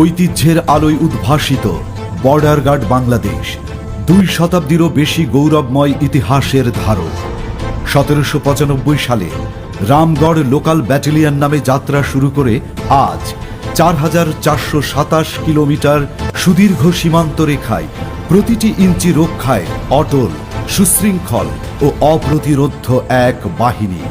ঐতিহ্যের আলোয় উদ্ভাসিত বর্ডার গার্ড বাংলাদেশ 2 শতাব্দীরও বেশি গৌরবময় ইতিহাসের ধারক। 1795 সালে রামগড় লোকাল ব্যাটালিয়ন নামে যাত্রা শুরু করে আজ 4427 কিলোমিটার সুদীর্ঘ সীমান্ত রেখায় প্রতিটি ইঞ্চি রক্ষায় অটল, সুশৃঙ্খল ও অপ্রতিরোধ্য এক বাহিনী।